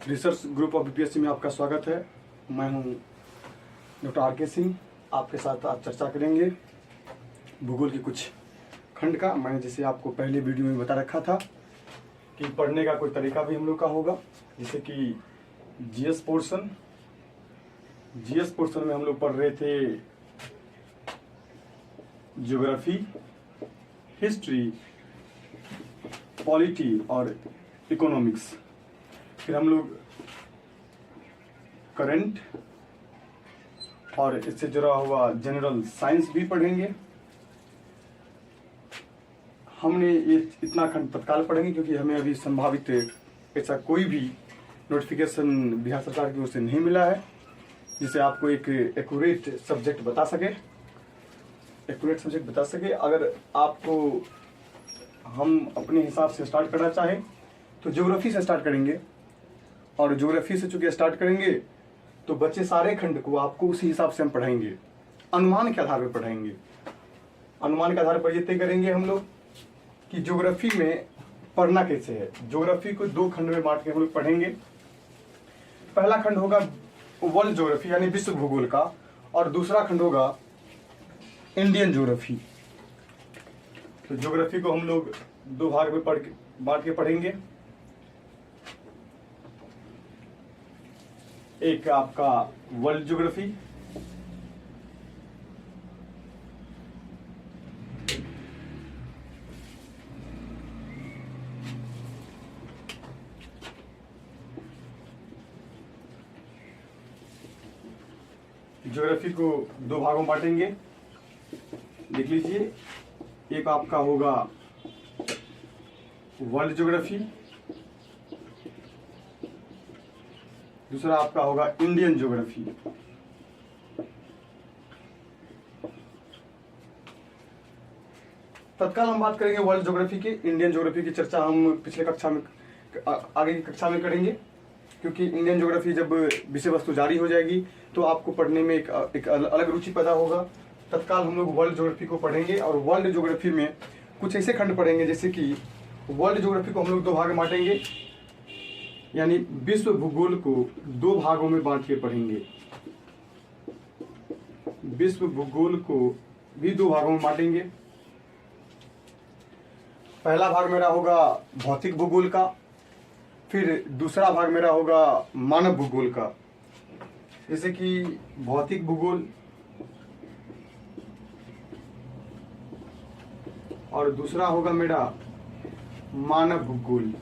Research group of BPSC में आपका स्वागत है। मैं हूं डॉक्टर आर के सिंह। आपके साथ आज चर्चा करेंगे भूगोल की कुछ खंड का। मैंने जैसे आपको पहले वीडियो में बता रखा था कि पढ़ने का कोई तरीका भी हम लोग का होगा, जैसे कि जीएस पोर्शन में हम लोग पढ़ रहे थे ज्योग्राफी, हिस्ट्री, पॉलिटी और इकोनॉमिक्स। फिर हम लोग करंट और इससे जुड़ा हुआ जनरल साइंस भी पढ़ेंगे। हमने ये इतना खंड तत्काल पढ़ेंगे क्योंकि हमें अभी संभावित ऐसा कोई भी नोटिफिकेशन बिहार सरकार की ओर से नहीं मिला है जिसे आपको एक एक्यूरेट सब्जेक्ट बता सके। अगर आपको हम अपने हिसाब से स्टार्ट करना चाहें तो ज्योग्राफी से स्टार्ट करेंगे, और ज्योग्राफी से चूंकि स्टार्ट करेंगे तो बच्चे सारे खंड को आपको उसी हिसाब से हम पढ़ाएंगे, अनुमान के आधार पर पढ़ाएंगे। अनुमान के आधार पर ये तय करेंगे हम लोग कि ज्योग्राफी में पढ़ना कैसे है। ज्योग्राफी को दो खंड में बांट के हम लोग पढ़ेंगे। पहला खंड होगा वर्ल्ड ज्योग्राफी यानी विश्व भूगोल का, और दूसरा खंड होगा इंडियन ज्योग्राफी। तो ज्योग्राफी को हम लोग दो भाग में बांट के पढ़ेंगे। एक आपका वर्ल्ड ज्योग्राफी, ज्योग्राफी को दो भागों में बांटेंगे। देख लीजिए, एक आपका होगा वर्ल्ड ज्योग्राफी, दूसरा आपका होगा इंडियन ज्योग्राफी। तत्काल हम बात करेंगे वर्ल्ड ज्योग्राफी की। इंडियन ज्योग्राफी की चर्चा हम पिछले कक्षा में आगे की कक्षा में करेंगे, क्योंकि इंडियन ज्योग्राफी जब विषय वस्तु जारी हो जाएगी तो आपको पढ़ने में एक अलग रुचि पैदा होगा। तत्काल हम लोग वर्ल्ड ज्योग्राफी को पढ़ेंगे, और वर्ल्ड ज्योग्राफी में कुछ ऐसे खंड पढ़ेंगे जैसे कि वर्ल्ड ज्योग्राफी को हम लोग दो भाग में बांटेंगे, यानी विश्व भूगोल को दो भागों में बांट के पढ़ेंगे। विश्व भूगोल को भी दो भागों में बांटेंगे। पहला भाग मेरा होगा भौतिक भूगोल का, फिर दूसरा भाग मेरा होगा मानव भूगोल का। जैसे कि भौतिक भूगोल और दूसरा होगा मेरा मानव भूगोल।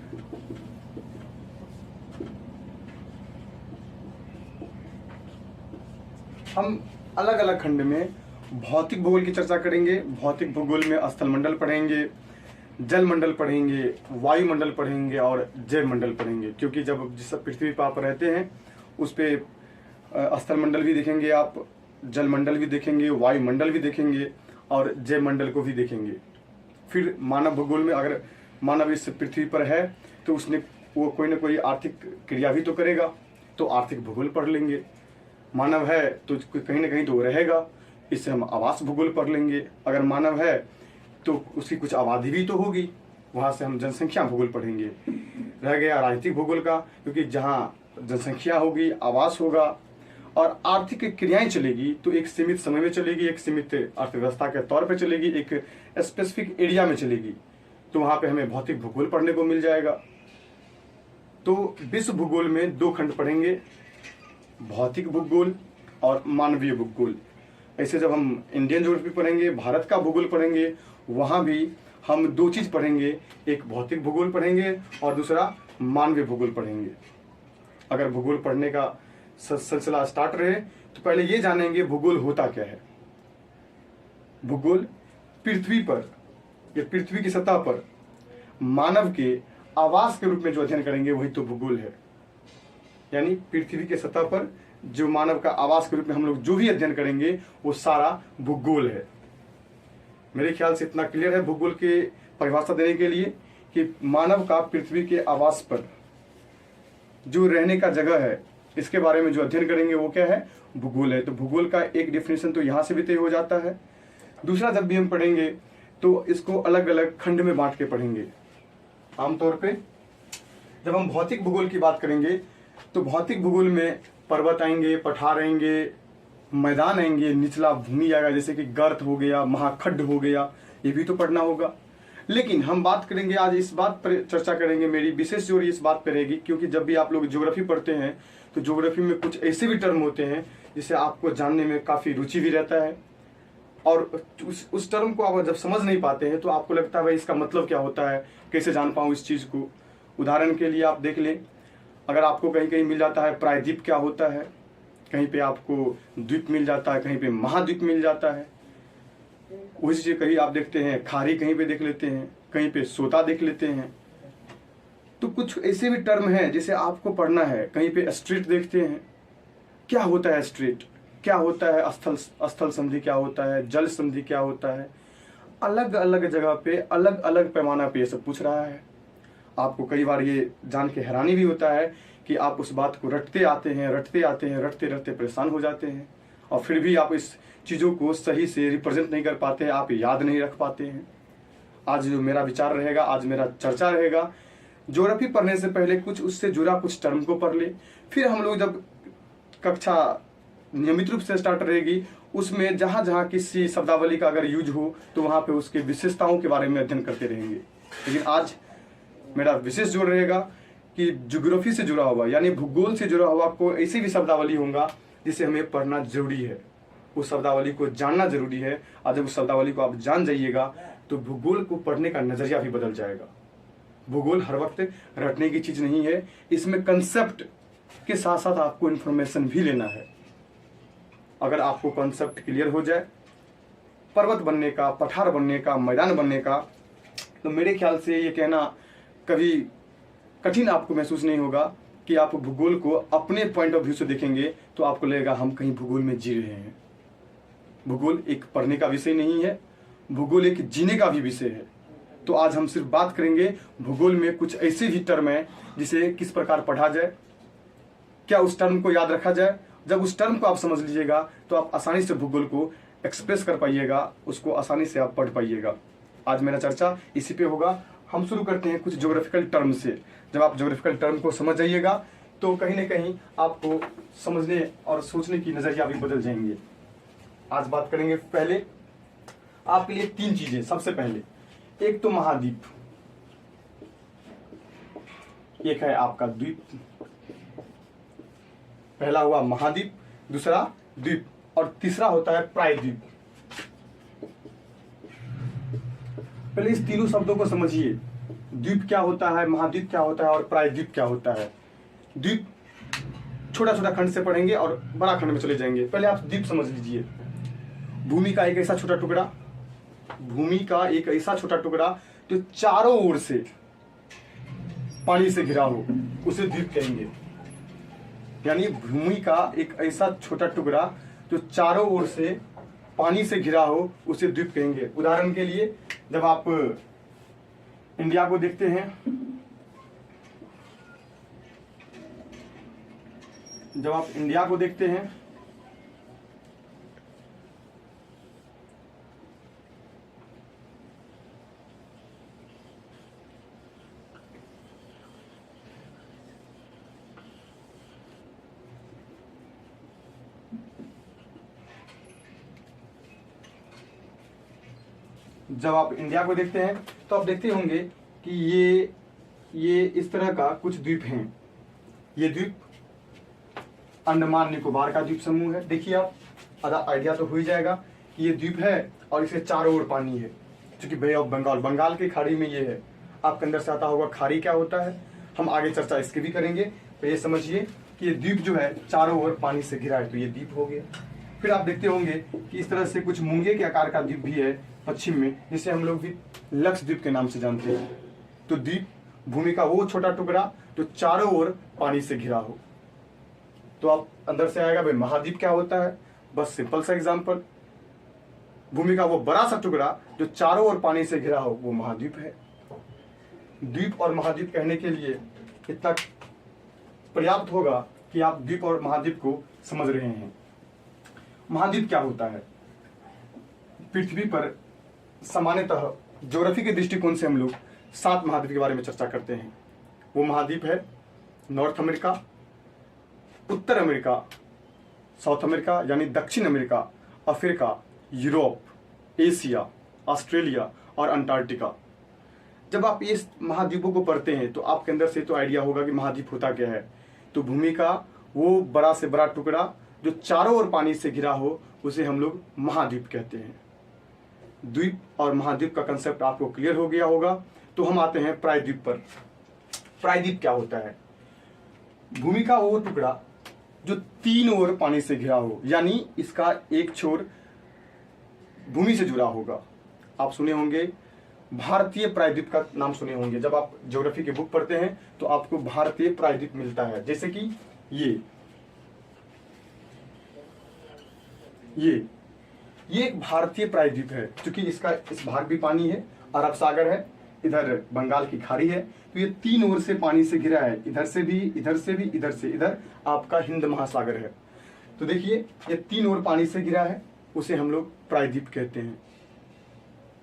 हम अलग अलग खंड में भौतिक भूगोल की चर्चा करेंगे। भौतिक भूगोल में स्थल मंडल पढ़ेंगे, जल मंडल पढ़ेंगे, वायुमंडल पढ़ेंगे और जैव मंडल पढ़ेंगे। क्योंकि जब जिस पृथ्वी पर आप रहते हैं उस पे स्थल मंडल भी देखेंगे, आप जल मंडल भी देखेंगे, वायुमंडल भी देखेंगे और जैव मंडल को भी देखेंगे। फिर मानव भूगोल में अगर मानव इस पृथ्वी पर है तो उसने वो कोई ना कोई आर्थिक क्रिया भी तो करेगा, तो आर्थिक भूगोल पढ़ लेंगे। मानव है तो कहीं ना कहीं तो रहेगा, इससे हम आवास भूगोल पढ़ लेंगे। अगर मानव है तो उसकी कुछ आबादी भी तो होगी, वहाँ से हम जनसंख्या भूगोल पढ़ेंगे। रह गया राजनीतिक भूगोल का, क्योंकि जहाँ जनसंख्या होगी, आवास होगा और आर्थिक क्रियाएं चलेगी तो एक सीमित समय में चलेगी, एक सीमित अर्थव्यवस्था के तौर पर चलेगी, एक स्पेसिफिक एरिया में चलेगी, तो वहाँ पे हमें भौतिक भूगोल पढ़ने को मिल जाएगा। तो विश्व भूगोल में दो खंड पढ़ेंगे, भौतिक भूगोल और मानवीय भूगोल। ऐसे जब हम इंडियन ज्योग्राफी पढ़ेंगे, भारत का भूगोल पढ़ेंगे, वहाँ भी हम दो चीज़ पढ़ेंगे, एक भौतिक भूगोल पढ़ेंगे और दूसरा मानवीय भूगोल पढ़ेंगे। अगर भूगोल पढ़ने का सिलसिला स्टार्ट रहे तो पहले ये जानेंगे भूगोल होता क्या है। भूगोल पृथ्वी पर या पृथ्वी की सतह पर मानव के आवास के रूप में जो अध्ययन करेंगे वही तो भूगोल है। यानी पृथ्वी के सतह पर जो मानव का आवास के रूप में हम लोग जो भी अध्ययन करेंगे वो सारा भूगोल है। मेरे ख्याल से इतना क्लियर है भूगोल के परिभाषा देने के लिए कि मानव का पृथ्वी के आवास पर जो रहने का जगह है, इसके बारे में जो अध्ययन करेंगे वो क्या है, भूगोल है। तो भूगोल का एक डिफिनेशन तो यहाँ से भी तय हो जाता है। दूसरा, जब भी हम पढ़ेंगे तो इसको अलग अलग खंड में बांट के पढ़ेंगे। आमतौर पे जब हम भौतिक भूगोल की बात करेंगे तो भौतिक भूगोल में पर्वत आएंगे, पठार आएंगे, मैदान आएंगे, निचला भूमि आएगा, जैसे कि गर्त हो गया, महाखड्ड हो गया, ये भी तो पढ़ना होगा। लेकिन हम बात करेंगे आज, इस बात पर चर्चा करेंगे, मेरी विशेष जोर इस बात पर रहेगी, क्योंकि जब भी आप लोग ज्योग्राफी पढ़ते हैं तो ज्योग्राफी में कुछ ऐसे भी टर्म होते हैं जिसे आपको जानने में काफ़ी रुचि भी रहता है, और उस टर्म को आप जब समझ नहीं पाते हैं तो आपको लगता है भाई इसका मतलब क्या होता है, कैसे जान पाऊँ इस चीज़ को। उदाहरण के लिए आप देख लें, अगर आपको कहीं कहीं मिल जाता है प्रायद्वीप क्या होता है, कहीं पे आपको द्वीप मिल जाता है, कहीं पे महाद्वीप मिल जाता है, उसी चीज़ कहीं आप देखते हैं खाड़ी, कहीं पे देख लेते हैं, कहीं पे सोता देख लेते हैं। तो कुछ ऐसे भी टर्म हैं जिसे आपको पढ़ना है। कहीं पे स्ट्रेट देखते हैं, क्या होता है स्ट्रेट, क्या होता है स्थल संधि, क्या होता है जल संधि, क्या होता है। अलग अलग जगह पे अलग अलग पैमाना पे ये सब पूछ रहा है। आपको कई बार ये जान के हैरानी भी होता है कि आप उस बात को रटते आते हैं, रटते रटते परेशान हो जाते हैं, और फिर भी आप इस चीज़ों को सही से रिप्रेजेंट नहीं कर पाते हैं, आप याद नहीं रख पाते हैं। आज जो मेरा विचार रहेगा, आज मेरा चर्चा रहेगा, ज्योग्राफी पढ़ने से पहले कुछ उससे जुड़ा कुछ टर्म को पढ़ ले, फिर हम लोग जब कक्षा नियमित रूप से स्टार्ट रहेगी उसमें जहाँ जहाँ किसी शब्दावली का अगर यूज हो तो वहाँ पे उसके विशेषताओं के बारे में अध्ययन करते रहेंगे। लेकिन आज मेरा विशेष जोर रहेगा कि ज्योग्राफी से जुड़ा हुआ यानी भूगोल से जुड़ा हुआ कोई ऐसी भी शब्दावली होगा जिसे हमें पढ़ना जरूरी है, उस शब्दावली को जानना जरूरी है। और जब उस शब्दावली को आप जान जाइएगा तो भूगोल को पढ़ने का नजरिया भी बदल जाएगा। भूगोल हर वक्त रटने की चीज नहीं है, इसमें कंसेप्ट के साथ साथ आपको इन्फॉर्मेशन भी लेना है। अगर आपको कॉन्सेप्ट क्लियर हो जाए पर्वत बनने का, पठार बनने का, मैदान बनने का, तो मेरे ख्याल से ये कहना कभी कठिन आपको महसूस नहीं होगा कि आप भूगोल को अपने पॉइंट ऑफ व्यू से देखेंगे तो आपको लगेगा हम कहीं भूगोल में जी रहे हैं। भूगोल एक पढ़ने का विषय नहीं है, भूगोल एक जीने का भी विषय है। तो आज हम सिर्फ बात करेंगे भूगोल में कुछ ऐसे भी टर्म है जिसे किस प्रकार पढ़ा जाए, क्या उस टर्म को याद रखा जाए। जब उस टर्म को आप समझ लीजिएगा तो आप आसानी से भूगोल को एक्सप्रेस कर पाइएगा, उसको आसानी से आप पढ़ पाइएगा। आज मेरा चर्चा इसी पे होगा। हम शुरू करते हैं कुछ ज्योग्राफिकल टर्म से। जब आप ज्योग्राफिकल टर्म को समझ जाइएगा तो कहीं ना कहीं आपको समझने और सोचने की नजरिया भी बदल जाएंगे। आज बात करेंगे पहले आपके लिए 3 चीजें। सबसे पहले एक तो महाद्वीप, एक है आपका द्वीप। पहला हुआ महाद्वीप, दूसरा द्वीप, और तीसरा होता है प्रायद्वीप। पहले इस तीनों शब्दों को समझिए। द्वीप क्या होता है, महाद्वीप क्या होता है और प्रायद्वीप क्या होता है। द्वीप छोटा छोटा खंड से पढ़ेंगे और बड़ा खंड में चले जाएंगे। पहले आप द्वीप समझ लीजिए। भूमि का एक ऐसा छोटा टुकड़ा, भूमि का एक ऐसा छोटा टुकड़ा जो चारों ओर से पानी से घिरा हो, उसे द्वीप कहेंगे। यानी भूमि का एक ऐसा छोटा टुकड़ा जो चारों ओर से पानी से घिरा हो, उसे द्वीप कहेंगे। उदाहरण के लिए जब आप इंडिया को देखते हैं, जब आप इंडिया को देखते हैं जब आप इंडिया को देखते हैं तो आप देखते होंगे कि ये इस तरह का कुछ द्वीप हैं। ये द्वीप अंडमान निकोबार का द्वीप समूह है। देखिए आप आधा आइडिया तो हो ही जाएगा कि ये द्वीप है और इसे चारों ओर पानी है, क्योंकि बे ऑफ बंगाल, बंगाल की खाड़ी में ये है। आपके अंदर से आता होगा खाड़ी क्या होता है, हम आगे चर्चा इसकी भी करेंगे। तो ये समझिए कि ये द्वीप जो है चारों ओर पानी से घिरा है, तो ये द्वीप हो गया। फिर आप देखते होंगे कि इस तरह से कुछ मूंगे के आकार का द्वीप भी है पश्चिम में, जिसे हम लोग भी लक्षद्वीप के नाम से जानते हैं। तो द्वीप भूमि का वो छोटा टुकड़ा जो चारों ओर पानी से घिरा हो। तो आप अंदर से आएगा भाई महाद्वीप क्या होता है, बस सिंपल सा एग्जांपल। भूमि का वो बड़ा सा टुकड़ा जो चारों ओर पानी से घिरा हो, वो महाद्वीप है। द्वीप और महाद्वीप कहने के लिए इतना पर्याप्त होगा कि आप द्वीप और महाद्वीप को समझ रहे हैं। महाद्वीप क्या होता है? पृथ्वी पर सामान्यतः ज्योग्राफी के दृष्टिकोण से हम लोग 7 महाद्वीप के बारे में चर्चा करते हैं। वो महाद्वीप है नॉर्थ अमेरिका, उत्तर अमेरिका, साउथ अमेरिका यानी दक्षिण America, Africa, Europe, Asia, Australia और अंटार्कटिका। जब आप इस महाद्वीपों को पढ़ते हैं तो आपके अंदर से तो आइडिया होगा कि महाद्वीप होता क्या है। तो भूमि का वो बड़ा से बड़ा टुकड़ा जो चारों ओर पानी से घिरा हो उसे हम लोग महाद्वीप कहते हैं। द्वीप और महाद्वीप का कंसेप्ट आपको क्लियर हो गया होगा। तो हम आते हैं प्रायद्वीप पर। प्रायद्वीप क्या होता है? भूमि का वो टुकड़ा जो तीन ओर पानी से घिरा हो, यानी इसका एक छोर भूमि से जुड़ा होगा। आप सुने होंगे भारतीय प्रायद्वीप का नाम सुने होंगे। जब आप ज्योग्राफी की बुक पढ़ते हैं तो आपको भारतीय प्रायद्वीप मिलता है। जैसे कि ये एक भारतीय प्रायद्वीप है, क्योंकि इसका इस भाग भी पानी है, अरब सागर है, इधर बंगाल की खाड़ी है। तो ये तीन ओर से पानी से घिरा है, इधर से भी, इधर से भी, इधर से इधर आपका हिंद महासागर है। तो देखिए ये तीन ओर पानी से घिरा है, उसे हम लोग प्रायद्वीप कहते हैं।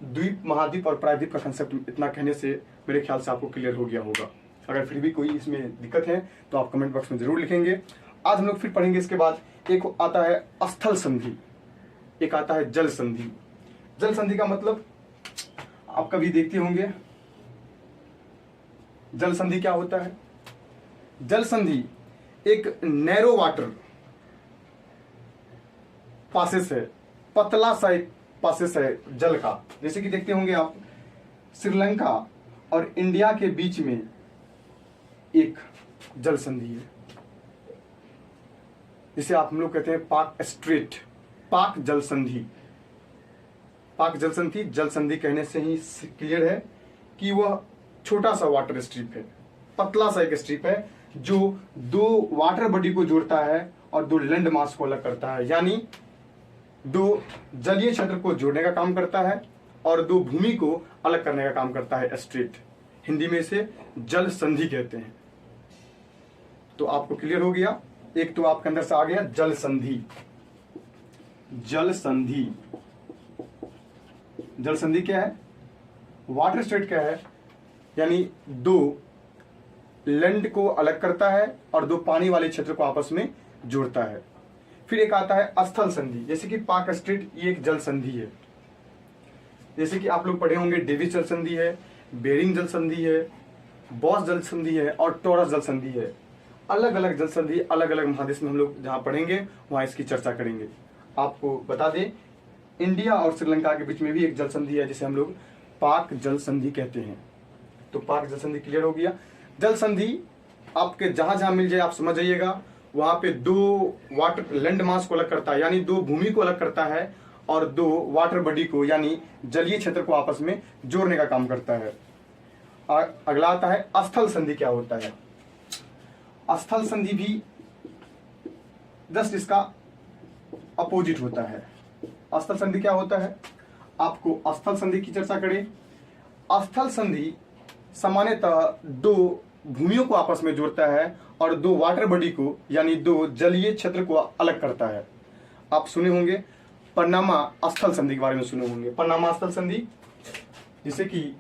द्वीप, महाद्वीप और प्रायद्वीप का कंसेप्ट इतना कहने से मेरे ख्याल से आपको क्लियर हो गया होगा। अगर फिर भी कोई इसमें दिक्कत है तो आप कमेंट बॉक्स में जरूर लिखेंगे। आज हम लोग फिर पढ़ेंगे। इसके बाद एक आता है स्थल संधि, एक आता है जल संधि। जल संधि का मतलब आप कभी देखते होंगे। जल संधि क्या होता है? जल संधि एक नैरो वाटर पासेस है, पतला सा एक पासेस है जल का। जैसे कि देखते होंगे आप श्रीलंका और इंडिया के बीच में एक जल संधि है, जिसे आप हम लोग कहते हैं पाक स्ट्रेट, पाक जल संधि। पाक जल संधि, जल संधि कहने से ही क्लियर है कि वह छोटा सा वाटर स्ट्रिप है, पतला सा एक स्ट्रिप है जो दो वाटर बॉडी को जोड़ता है और दो लैंड मास को अलग करता है, यानी दो जलीय क्षेत्र को जोड़ने का काम करता है और दो भूमि को अलग करने का काम करता है स्ट्रेट। हिंदी में इसे जल संधि कहते हैं। तो आपको क्लियर हो गया। एक तो आपके अंदर से आ गया जल संधि। जल संधि, जल संधि क्या है? वाटर स्ट्रेट क्या है? यानी दो लैंड को अलग करता है और दो पानी वाले क्षेत्र को आपस में जोड़ता है। फिर एक आता है स्थल संधि। जैसे कि पाक स्ट्रेट, ये एक जल संधि है। जैसे कि आप लोग पढ़े होंगे डेविस जल संधि है, बेरिंग जल संधि है, बॉस जल संधि है और टॉरस जल संधि है। अलग अलग जल संधि अलग अलग महादेश में हम लोग जहां पढ़ेंगे वहां इसकी चर्चा करेंगे। आपको बता दें इंडिया और श्रीलंका के बीच में भी एक जल संधि है जिसे हम लोग पाक जल संधि कहते हैं। तो पाक जल संधि क्लियर हो गया। जल संधि आपके जहां जहां मिल जाए आप समझ जाइएगा, वहां पे दो वाटर लैंड मास को अलग करता है, यानी दो भूमि को अलग करता है और दो वाटर बॉडी को यानी जलीय क्षेत्र को आपस में जोड़ने का काम करता है। अगला आता है स्थल संधि। क्या होता है? स्थल संधि भी जस्ट इसका अपोजिट होता है। स्थल संधि क्या होता है? आपको स्थल संधि की चर्चा करें। स्थल संधि सामान्यतः दो भूमियों को आपस में जोड़ता है और दो वाटर बॉडी को यानी दो जलीय क्षेत्र को अलग करता है। आप सुने होंगे पनामा स्थल संधि के बारे में सुने होंगे। पनामा स्थल संधि, जिसे कि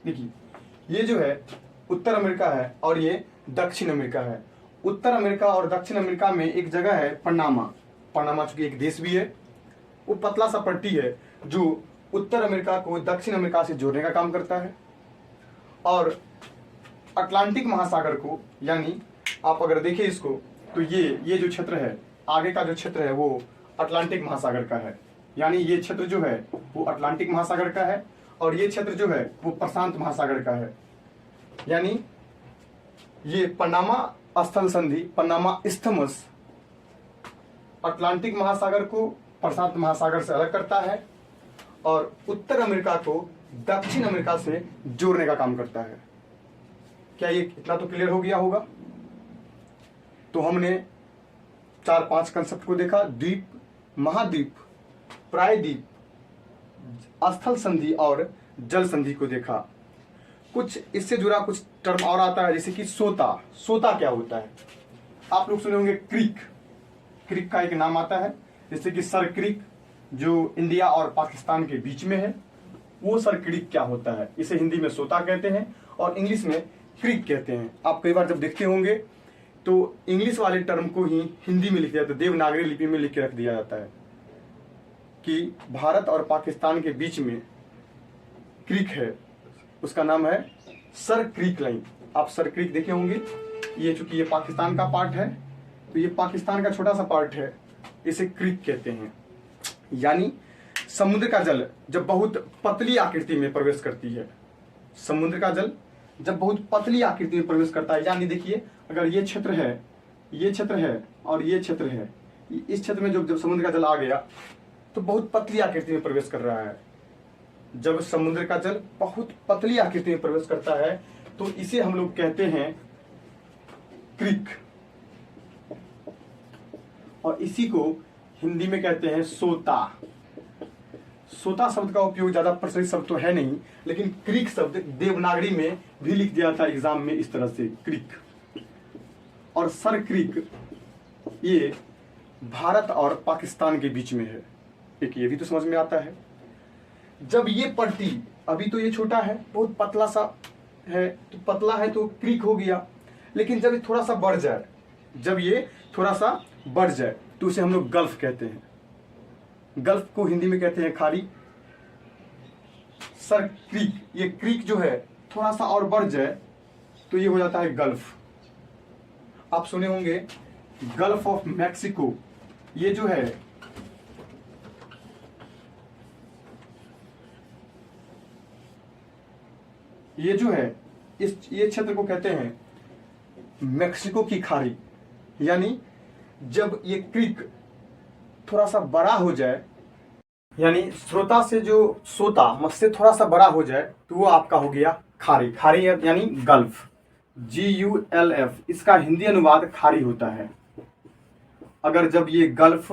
देखिए ये जो है उत्तर अमेरिका है और ये दक्षिण अमेरिका है। उत्तर अमेरिका और दक्षिण अमेरिका में एक जगह है पनामा। पनामा चूंकि एक देश भी है, वो पतला सा पट्टी है जो उत्तर अमेरिका को दक्षिण अमेरिका से जोड़ने का काम करता है। और अटलांटिक महासागर को, यानी आप अगर देखें इसको तो ये जो क्षेत्र है, आगे का जो क्षेत्र है वो अटलांटिक महासागर का है। यानी ये क्षेत्र जो है वो अटलांटिक महासागर का है और ये क्षेत्र जो है वो प्रशांत महासागर का है। यानी ये पनामा स्थल संधि, पनामा इस्थमस अटलांटिक महासागर को प्रशांत महासागर से अलग करता है और उत्तर अमेरिका को दक्षिण अमेरिका से जोड़ने का काम करता है। क्या ये इतना तो क्लियर हो गया होगा? तो हमने 4-5 कंसेप्ट को देखा। द्वीप, महाद्वीप, प्रायद्वीप, स्थल संधि और जल संधि को देखा। कुछ इससे जुड़ा कुछ टर्म और आता है, जैसे कि सोता। सोता क्या होता है? आप लोग सुने होंगे क्रीक। क्रीक का एक नाम आता है, जैसे कि सर क्रीक जो इंडिया और पाकिस्तान के बीच में है, वो सर क्रीक क्या होता है? इसे हिंदी में सोता कहते हैं और इंग्लिश में क्रीक कहते हैं। आप कई बार जब देखते होंगे तो इंग्लिश वाले टर्म को ही हिंदी में लिख दिया जाता है, देवनागरी लिपि में लिख के रख दिया जाता है कि भारत और पाकिस्तान के बीच में क्रीक है, उसका नाम है सर क्रीक लाइन। आप सर क्रीक देखे होंगे। ये चूंकि ये पाकिस्तान का पार्ट है, तो ये पाकिस्तान का छोटा सा पार्ट है, इसे क्रीक कहते हैं। यानी समुद्र का जल जब बहुत पतली आकृति में प्रवेश करती है, समुद्र का जल जब बहुत पतली आकृति में प्रवेश करता है, यानी देखिए अगर ये क्षेत्र है, ये क्षेत्र है और ये क्षेत्र है, इस क्षेत्र में जब समुद्र का जल आ गया तो बहुत पतली आकृति में प्रवेश कर रहा है। जब समुद्र का जल बहुत पतली आकृति में प्रवेश करता है तो इसे हम लोग कहते हैं क्रीक, और इसी को हिंदी में कहते हैं सोता। सोता शब्द का उपयोग ज्यादा प्रचलित शब्द तो है नहीं, लेकिन क्रीक शब्द देवनागरी में भी लिख दिया था एग्जाम में इस तरह से, क्रीक। और सर क्रीक ये भारत और पाकिस्तान के बीच में है। एक ये भी तो समझ में आता है। जब ये पट्टी, अभी तो ये छोटा है, बहुत पतला सा है, तो पतला है तो क्रीक हो गया, लेकिन जब ये थोड़ा सा बढ़ जाए, जब ये थोड़ा सा बढ़ जाए तो उसे हम लोग गल्फ कहते हैं। गल्फ को हिंदी में कहते हैं खाड़ी। सर क्रीक, ये क्रीक जो है थोड़ा सा और बढ़ जाए तो ये हो जाता है गल्फ। आप सुने होंगे गल्फ ऑफ मैक्सिको, ये जो है ये क्षेत्र को कहते हैं मैक्सिको की खाड़ी। यानी जब ये क्रीक थोड़ा सा बड़ा हो जाए, यानी श्रोता से जो सोता मत से थोड़ा सा बड़ा हो जाए तो वो आपका हो गया खाड़ी। खाड़ी यानी गल्फ, GULF, इसका हिंदी अनुवाद खाड़ी होता है। अगर जब ये गल्फ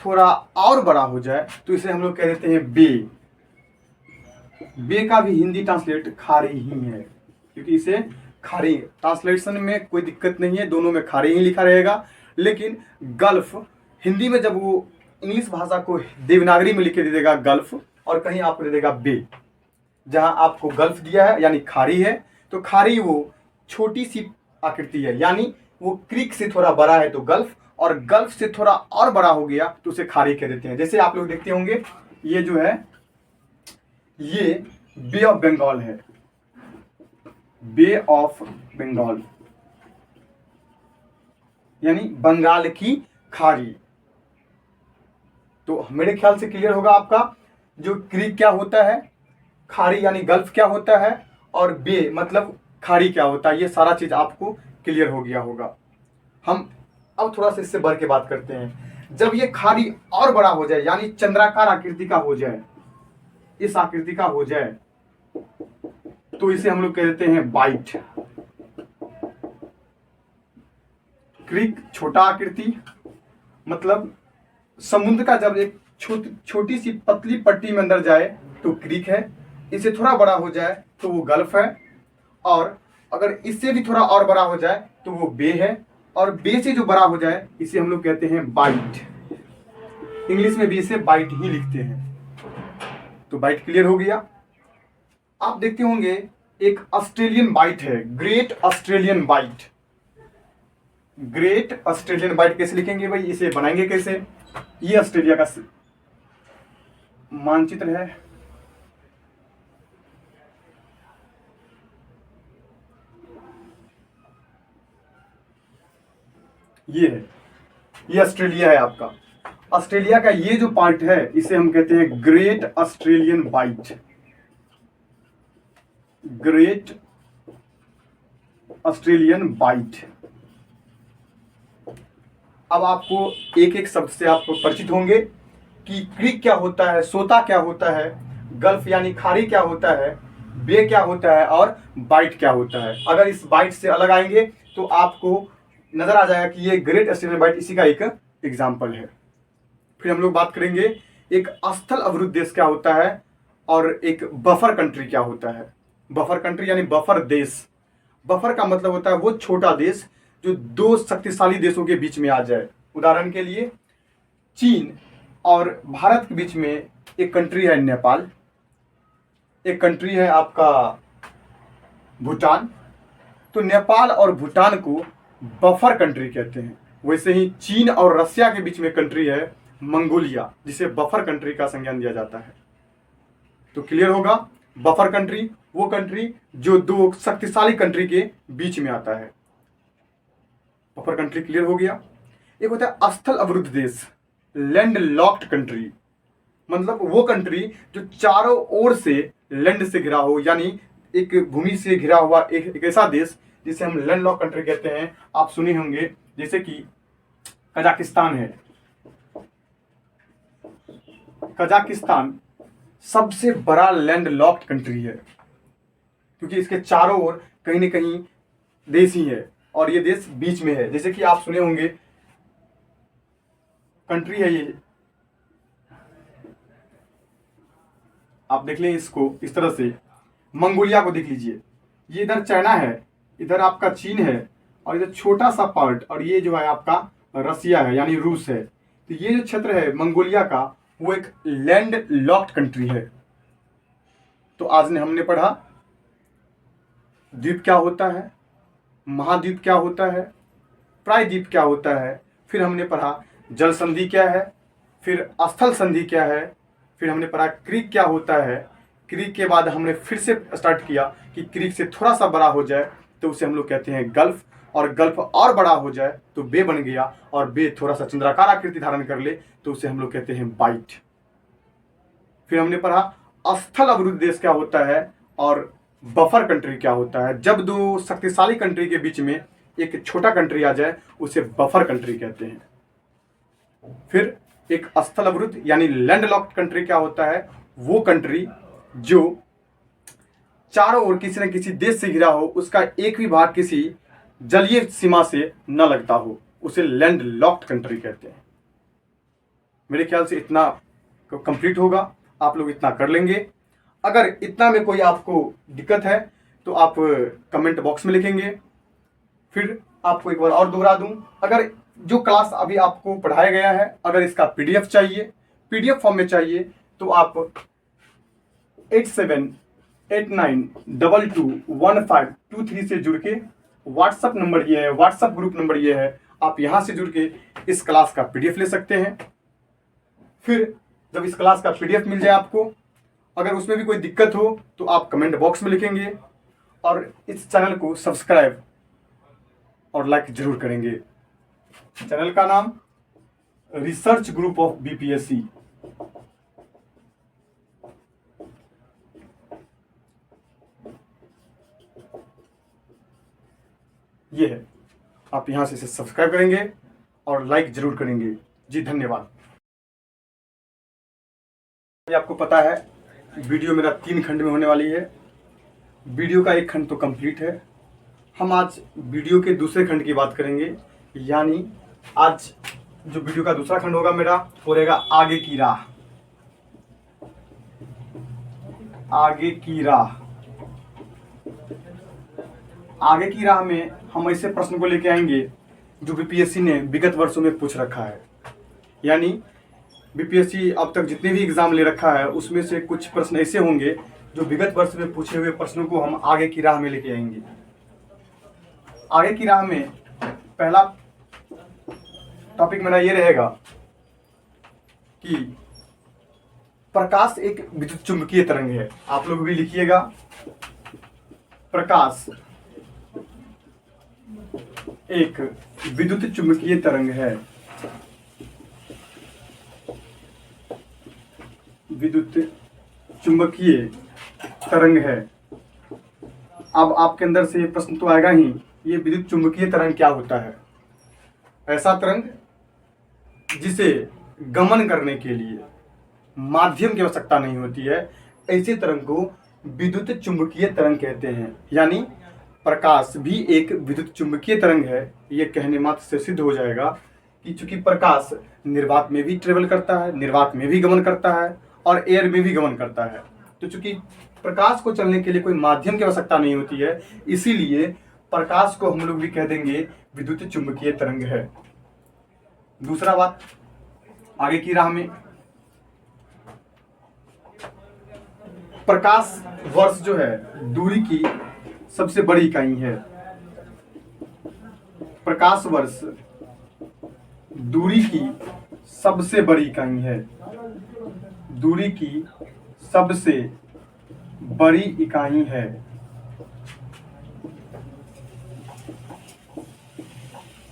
थोड़ा और बड़ा हो जाए तो इसे हम लोग कह देते हैं बे। बे का भी हिंदी ट्रांसलेट खाड़ी ही है, क्योंकि इसे खाड़ी, ट्रांसलेशन में कोई दिक्कत नहीं है, दोनों में खाड़ी ही लिखा रहेगा। लेकिन गल्फ हिंदी में जब वो इंग्लिश भाषा को देवनागरी में लिख के दे देगा गल्फ, और कहीं आपको दे देगा बे, जहां आपको गल्फ दिया है यानी खाड़ी है, तो खाड़ी वो छोटी सी आकृति है, यानी वो क्रीक से थोड़ा बड़ा है तो गल्फ, और गल्फ से थोड़ा और बड़ा हो गया तो उसे खाड़ी कह देते हैं। जैसे आप लोग देखते होंगे ये जो है ये बे ऑफ बंगाल है, बे ऑफ बंगाल यानी बंगाल की खाड़ी। तो मेरे ख्याल से क्लियर होगा आपका, जो क्रीक क्या होता है, खाड़ी यानी गल्फ क्या होता है, और बे मतलब खाड़ी क्या होता है, ये सारा चीज आपको क्लियर हो गया होगा। हम अब थोड़ा सा इससे बढ़ के बात करते हैं। जब ये खाड़ी और बड़ा हो जाए, यानी चंद्राकार आकृति का हो जाए, इस आकृति का हो जाए, तो इसे हम लोग कह देते हैं बाइट। क्रीक छोटा आकृति, मतलब समुद्र का जब एक छोटी सी पतली पट्टी में अंदर जाए तो क्रीक है, इसे थोड़ा बड़ा हो जाए तो वो गल्फ है, और अगर इससे भी थोड़ा और बड़ा हो जाए तो वो बे है, और बे से जो बड़ा हो जाए इसे हम लोग कहते हैं बाइट। इंग्लिश में भी इसे बाइट ही लिखते हैं। तो बाइट क्लियर हो गया। आप देखते होंगे एक ऑस्ट्रेलियन बाइट है, Great Australian Bight. Great Australian Bight कैसे लिखेंगे भाई, इसे बनाएंगे कैसे? ये ऑस्ट्रेलिया का मानचित्र है, ये है, ये ऑस्ट्रेलिया है आपका। ऑस्ट्रेलिया का ये जो पार्ट है इसे हम कहते हैं Great Australian Bight. Great Australian Bight. अब आपको एक एक शब्द से आप परिचित होंगे कि क्रीक क्या होता है, सोता क्या होता है, गल्फ यानी खाड़ी क्या होता है, बे क्या होता है, और बाइट क्या होता है। अगर इस बाइट से अलग आएंगे तो आपको नजर आ जाएगा कि ये ग्रेट ऑस्ट्रेलियन बाइट इसी का एक एग्जाम्पल है। फिर हम लोग बात करेंगे एक स्थल अवरुद्ध देश क्या होता है और एक बफर कंट्री क्या होता है। बफर कंट्री यानी बफर देश। बफर का मतलब होता है वो छोटा देश जो दो शक्तिशाली देशों के बीच में आ जाए। उदाहरण के लिए चीन और भारत के बीच में एक कंट्री है नेपाल, एक कंट्री है आपका भूटान। तो नेपाल और भूटान को बफर कंट्री कहते हैं। वैसे ही चीन और रसिया के बीच में कंट्री है मंगोलिया, जिसे बफर कंट्री का संज्ञान दिया जाता है। तो क्लियर होगा, बफर कंट्री वो कंट्री जो दो शक्तिशाली कंट्री के बीच में आता है। बफर कंट्री क्लियर हो गया। एक होता है स्थल अवरुद्ध देश, लैंड लॉक्ड कंट्री, मतलब वो कंट्री जो चारों ओर से लैंड से घिरा हो, यानी एक भूमि से घिरा हुआ एक ऐसा देश जिसे हम लैंड लॉक कंट्री कहते हैं। आप सुने होंगे जैसे कि कजाकिस्तान है। कजाकिस्तान सबसे बड़ा लैंड लॉक्ड कंट्री है क्योंकि इसके चारों ओर कहीं ना कहीं देश ही है और ये देश बीच में है। जैसे कि आप सुने होंगे कंट्री है ये, आप देख लें इसको इस तरह से। मंगोलिया को देख लीजिए, ये इधर चाइना है, इधर आपका चीन है और इधर छोटा सा पार्ट, और ये जो है आपका रसिया है यानी रूस है। तो ये जो क्षेत्र है मंगोलिया का वो एक लैंड लॉक्ड कंट्री है। तो आज ने हमने पढ़ा द्वीप क्या होता है, महाद्वीप क्या होता है, प्रायद्वीप क्या होता है, फिर हमने पढ़ा जल संधि क्या है, फिर स्थल संधि क्या है, फिर हमने पढ़ा क्रीक क्या होता है। क्रीक के बाद हमने फिर से स्टार्ट किया कि क्रीक से थोड़ा सा बड़ा हो जाए तो उसे हम लोग कहते हैं गल्फ, और गल्फ और बड़ा हो जाए तो बे बन गया, और बे थोड़ा सा चंद्राकार आकृति धारण कर ले तो उसे हम लोग कहते हैं बाइट। फिर हमने पढ़ा स्थल अवरुद्ध देश क्या होता है और बफर कंट्री क्या होता है। जब दो शक्तिशाली कंट्री के बीच में एक छोटा कंट्री आ जाए उसे बफर कंट्री कहते हैं। फिर एक स्थल अवरुद्ध यानी लैंड लॉक्ड कंट्री क्या होता है, वो कंट्री जो चारों ओर किसी न किसी देश से घिरा हो, उसका एक भी भाग किसी जलीय सीमा से न लगता हो, उसे लैंड लॉक्ड कंट्री कहते हैं। मेरे ख्याल से इतना कंप्लीट होगा, आप लोग इतना कर लेंगे। अगर इतना में कोई आपको दिक्कत है तो आप कमेंट बॉक्स में लिखेंगे। फिर आपको एक बार और दोहरा दूं, अगर जो क्लास अभी आपको पढ़ाया गया है अगर इसका पीडीएफ चाहिए, पीडीएफ फॉर्म में चाहिए, तो आप 8789221523 से जुड़ के व्हाट्सअप नंबर ये है, व्हाट्सअप ग्रुप नंबर ये है, आप यहाँ से जुड़ के इस क्लास का पीडीएफ ले सकते हैं। फिर जब इस क्लास का पीडीएफ मिल जाए आपको, अगर उसमें भी कोई दिक्कत हो तो आप कमेंट बॉक्स में लिखेंगे, और इस चैनल को सब्सक्राइब और लाइक जरूर करेंगे। चैनल का नाम रिसर्च ग्रुप ऑफ बीपीएससी। ये है, आप यहां से इसे सब्सक्राइब करेंगे और लाइक जरूर करेंगे। जी धन्यवाद। आपको पता है वीडियो मेरा 3 खंड में होने वाली है। वीडियो का एक खंड तो कंप्लीट है, हम आज वीडियो के दूसरे खंड की बात करेंगे। यानी आज जो वीडियो का दूसरा खंड होगा मेरा वो रहेगा आगे की राह। आगे की राह, आगे की राह में हम ऐसे प्रश्न को लेके आएंगे जो बीपीएससी ने विगत वर्षों में पूछ रखा है। यानी बीपीएससी अब तक जितने भी एग्जाम ले रखा है उसमें से कुछ प्रश्न ऐसे होंगे जो विगत वर्ष में पूछे हुए प्रश्नों को हम आगे की राह में लेके आएंगे। आगे की राह में पहला टॉपिक मेरा ये रहेगा कि प्रकाश एक विद्युत चुंबकीय तरंग है। आप लोग भी लिखिएगा, प्रकाश एक विद्युत चुंबकीय तरंग है। विद्युत चुंबकीय तरंग है। अब आपके अंदर से ये प्रश्न तो आएगा ही, ये विद्युत चुंबकीय तरंग क्या होता है। ऐसा तरंग जिसे गमन करने के लिए माध्यम की आवश्यकता नहीं होती है, ऐसे तरंग को विद्युत चुंबकीय तरंग कहते हैं। यानी प्रकाश भी एक विद्युत चुंबकीय तरंग है। ये कहने मात्र से सिद्ध हो जाएगा कि चूंकि प्रकाश निर्वात में भी ट्रेवल करता है, निर्वात में भी गमन करता है और एयर में भी गमन करता है, तो चूंकि प्रकाश को चलने के लिए कोई माध्यम की आवश्यकता नहीं होती है, इसीलिए प्रकाश को हम लोग भी कह देंगे विद्युत चुंबकीय तरंग है। दूसरा बात, आगे की राह में प्रकाश वर्ष जो है दूरी की सबसे बड़ी इकाई है। प्रकाश वर्ष दूरी की सबसे बड़ी इकाई है। दूरी की सबसे बड़ी इकाई है।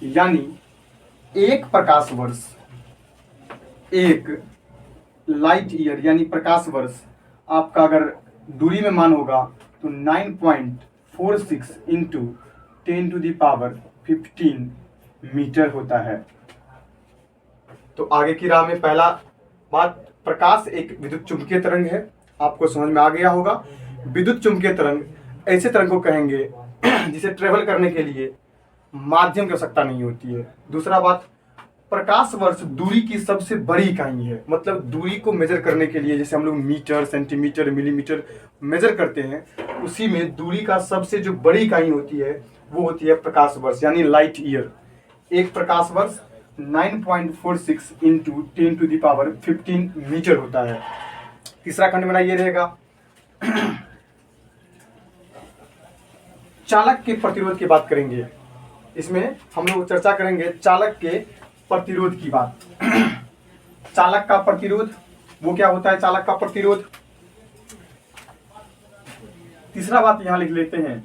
यानी एक प्रकाश वर्ष, एक लाइट ईयर यानी प्रकाश वर्ष आपका अगर दूरी में मान होगा तो 9.46 इंटू 10⁻15 मीटर होता है। तो आगे की राह में पहला बात, प्रकाश एक विद्युत चुंबकीय तरंग है, आपको समझ में आ गया होगा। विद्युत चुंबकीय तरंग ऐसे तरंग को कहेंगे जिसे ट्रेवल करने के लिए माध्यम की आवश्यकता नहीं होती है। दूसरा बात, प्रकाश वर्ष दूरी की सबसे बड़ी इकाई है, मतलब दूरी को मेजर करने के लिए जैसे हम लोग मीटर, सेंटीमीटर, मिलीमीटर मेजर करते हैं, उसी में दूरी का सबसे जो बड़ी इकाई होती है वो होती है प्रकाश वर्ष यानी लाइट ईयर। एक प्रकाश वर्ष 9.46 इंटू 10⁻15 मीटर होता है। तीसरा खंड मेरा ये रहेगा चालक के प्रतिरोध की बात करेंगे। इसमें हम लोग चर्चा करेंगे चालक के प्रतिरोध की बात। चालक का प्रतिरोध वो क्या होता है, चालक का प्रतिरोध। तीसरा बात यहां लिख लेते हैं,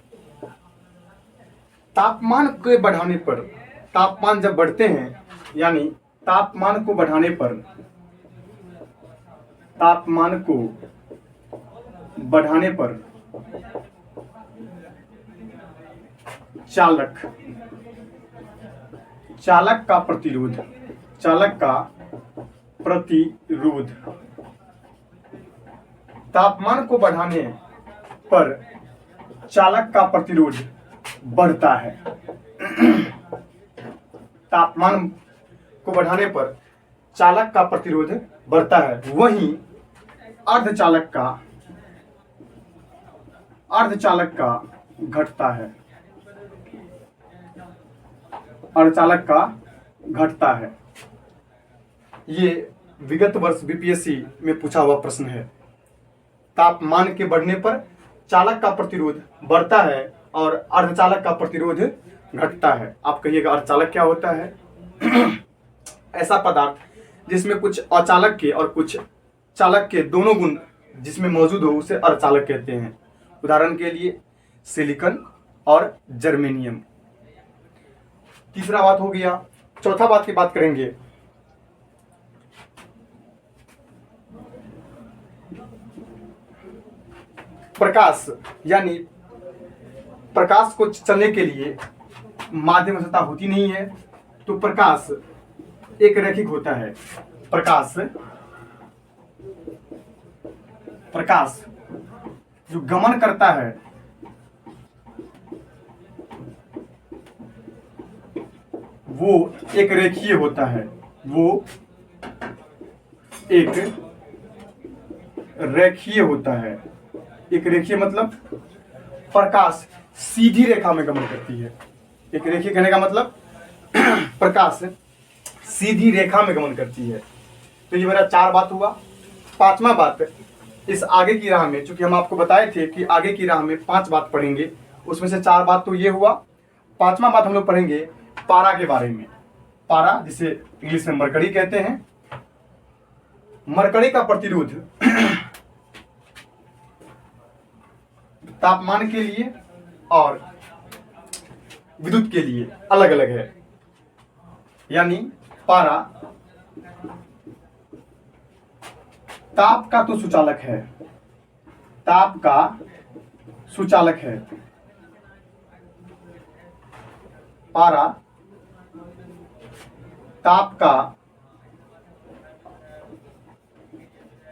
तापमान के बढ़ाने पर, तापमान जब बढ़ते हैं यानी तापमान को बढ़ाने पर, तापमान को बढ़ाने पर चालक का प्रतिरोध, चालक का प्रतिरोध, तापमान को बढ़ाने पर चालक का प्रतिरोध बढ़ता है। तापमान को बढ़ाने पर चालक का प्रतिरोध बढ़ता है। वहीं अर्धचालक का घटता है। अर्धचालक का घटता है। ये विगत वर्ष बीपीएससी में पूछा हुआ प्रश्न है। तापमान के बढ़ने पर चालक का प्रतिरोध बढ़ता है और अर्धचालक का प्रतिरोध घटता है। आप कहिएगा अर्धचालक क्या होता है? ऐसा पदार्थ जिसमें कुछ अचालक के और कुछ चालक के दोनों गुण जिसमें मौजूद हो उसे अर्धचालक कहते हैं। उदाहरण के लिए सिलिकॉन और जर्मेनियम। तीसरा बात हो गया। चौथा बात की बात करेंगे, प्रकाश यानी प्रकाश को चलने के लिए माध्यम आवश्यकता होती नहीं है, तो प्रकाश एक रैखिक होता है। प्रकाश जो गमन करता है वो एक रेखीय होता है। वो एक रेखीय होता है। एक रेखीय मतलब प्रकाश सीधी रेखा में गमन करती है। एक रेखीय कहने का मतलब प्रकाश सीधी रेखा में गमन करती है। तो ये मेरा 4 बात हुआ। 5वां बात, इस आगे की राह में, चूंकि हम आपको बताए थे कि आगे की राह में 5 बात पढ़ेंगे, उसमें से 4 बात तो ये हुआ। 5वां बात हम लोग पढ़ेंगे पारा के बारे में। पारा जिसे इंग्लिश में मरकरी कहते हैं। मरकरी का प्रतिरोध तापमान के लिए और विद्युत के लिए अलग अलग है। यानी पारा ताप का तो सुचालक है, ताप का सुचालक है। पारा ताप का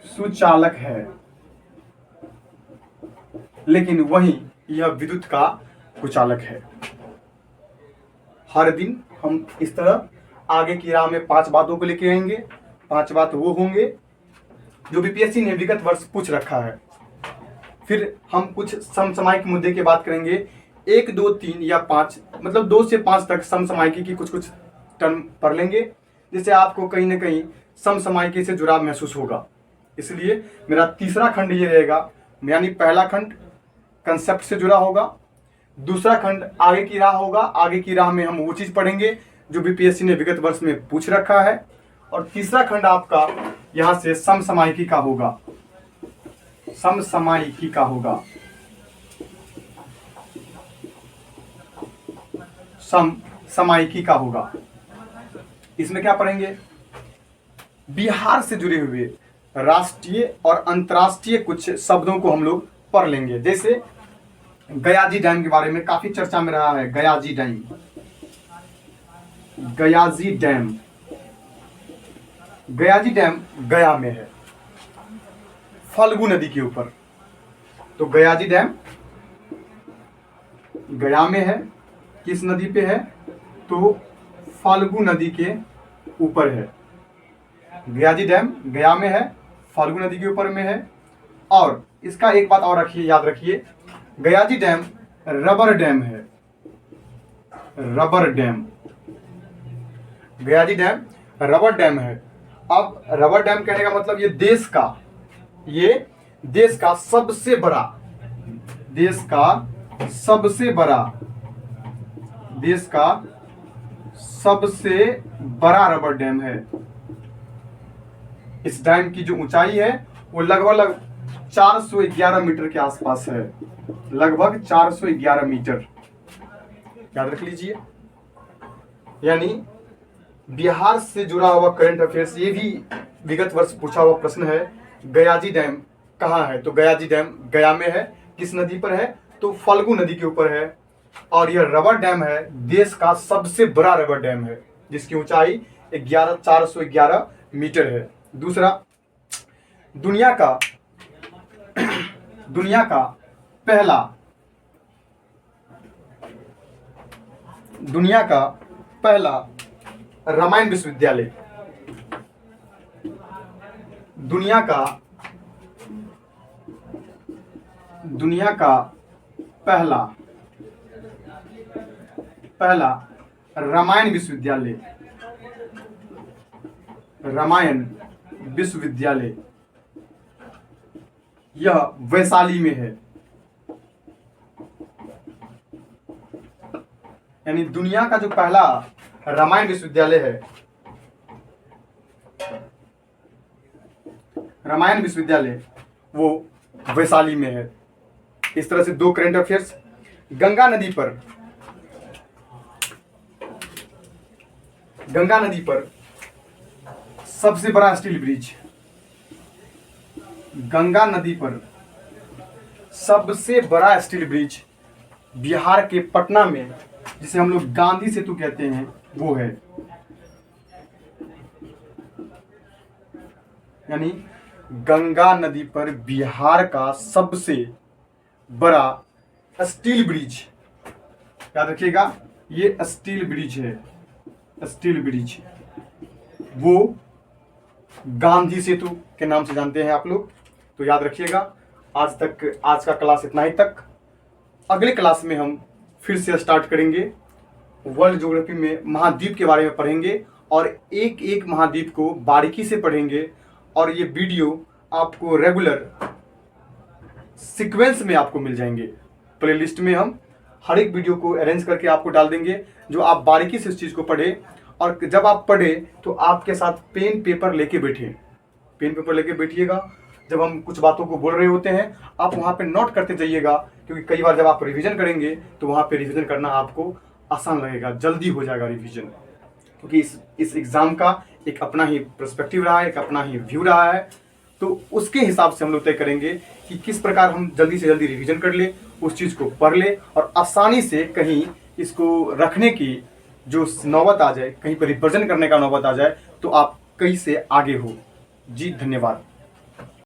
सुचालक है, लेकिन वहीं यह विद्युत का कुचालक है। हर दिन हम इस तरह आगे की राह में 5 बातों को लेके आएंगे। 5 बात वो होंगे जो बीपीएससी ने विगत वर्ष पूछ रखा है। फिर हम कुछ समसामयिक मुद्दे की बात करेंगे, 1, 2, 3 या 5, मतलब 2 से 5 तक समसामयिकी की कुछ कुछ टर्म पढ़ लेंगे, जिससे आपको कहीं ना कहीं समसामयिकी से जुड़ाव महसूस होगा। इसलिए मेरा तीसरा खंड ये रहेगा, यानी पहला खंड कंसेप्ट से जुड़ा होगा, दूसरा खंड आगे की राह होगा। आगे की राह में हम वो चीज़ पढ़ेंगे जो बीपीएससी ने विगत वर्ष में पूछ रखा है, और तीसरा खंड आपका यहाँ से समसामयिकी का होगा, समसामयिकी का होगा, समसामयिकी का होगा। इसमें क्या पढ़ेंगे, बिहार से जुड़े हुए राष्ट्रीय और अंतर्राष्ट्रीय कुछ शब्दों को हम लोग पढ़ लेंगे। जैसे गयाजी डैम के बारे में काफी चर्चा में रहा है, Gayaji dam, Gayaji dam, Gayaji dam गया में है, फल्गु नदी के ऊपर। तो गयाजी डैम गया में है, किस नदी पे है, तो फल्गु नदी के ऊपर है। गयाजी डैम गया में है, फल्गु नदी के ऊपर में है। और इसका एक बात और रखिए, याद रखिए, गयाजी डैम रबर डैम है, rubber dam, Gayaji dam rubber dam है। अब रबर डैम कहने का मतलब ये देश का सबसे बड़ा, देश का सबसे बड़ा, देश का सबसे बड़ा रबर डैम है। इस डैम की जो ऊंचाई है वो लगभग 411 मीटर के आसपास है, लगभग 411 मीटर, याद रख लीजिए। यानी बिहार से जुड़ा हुआ करंट अफेयर्स, ये भी विगत वर्ष पूछा हुआ प्रश्न है, गयाजी डैम कहाँ है, तो गयाजी डैम गया में है, किस नदी पर है, तो फल्गु नदी के ऊपर है। और यह रबर डैम है, देश का सबसे बड़ा रबर डैम है, जिसकी ऊंचाई 411 मीटर है। दूसरा, दुनिया का पहला रामायण विश्वविद्यालय, दुनिया का पहला रामायण विश्वविद्यालय, रामायण विश्वविद्यालय, यह वैशाली में है। यानी दुनिया का जो पहला रामायण विश्वविद्यालय है, रामायण विश्वविद्यालय, वो वैशाली में है। इस तरह से दो करंट अफेयर्स। गंगा नदी पर सबसे बड़ा स्टील ब्रिज, गंगा नदी पर सबसे बड़ा स्टील ब्रिज बिहार के पटना में, जिसे हम लोग गांधी सेतु कहते हैं, वो है। यानी गंगा नदी पर बिहार का सबसे बड़ा स्टील ब्रिज, याद रखिएगा, ये स्टील ब्रिज है, स्टील ब्रिज, वो गांधी सेतु के नाम से जानते हैं आप लोग। तो याद रखिएगा। आज का क्लास इतना ही तक। अगले क्लास में हम फिर से स्टार्ट करेंगे, वर्ल्ड ज्योग्राफी में महाद्वीप के बारे में पढ़ेंगे, और एक एक महाद्वीप को बारीकी से पढ़ेंगे। और ये वीडियो आपको रेगुलर सीक्वेंस में आपको मिल जाएंगे। प्लेलिस्ट में हम हर एक वीडियो को अरेंज करके आपको डाल देंगे, जो आप बारीकी से इस चीज़ को पढ़े। और जब आप पढ़े तो आपके साथ पेन पेपर लेके बैठिएगा। जब हम कुछ बातों को बोल रहे होते हैं, आप वहाँ पे नोट करते जाइएगा, क्योंकि कई बार जब आप रिवीजन करेंगे तो वहाँ पे रिवीजन करना आपको आसान लगेगा, जल्दी हो जाएगा रिवीजन। क्योंकि इस एग्ज़ाम का एक अपना ही पर्सपेक्टिव रहा है, एक अपना ही व्यू रहा है। तो उसके हिसाब से हम लोग तय करेंगे कि किस प्रकार हम जल्दी से जल्दी रिवीजन कर ले, उस चीज़ को पढ़ ले, और आसानी से कहीं इसको रखने की जो नौबत आ जाए, कहीं पर रिप्रेजेंट करने का नौबत आ जाए, तो आप कहीं से आगे हो। जी धन्यवाद।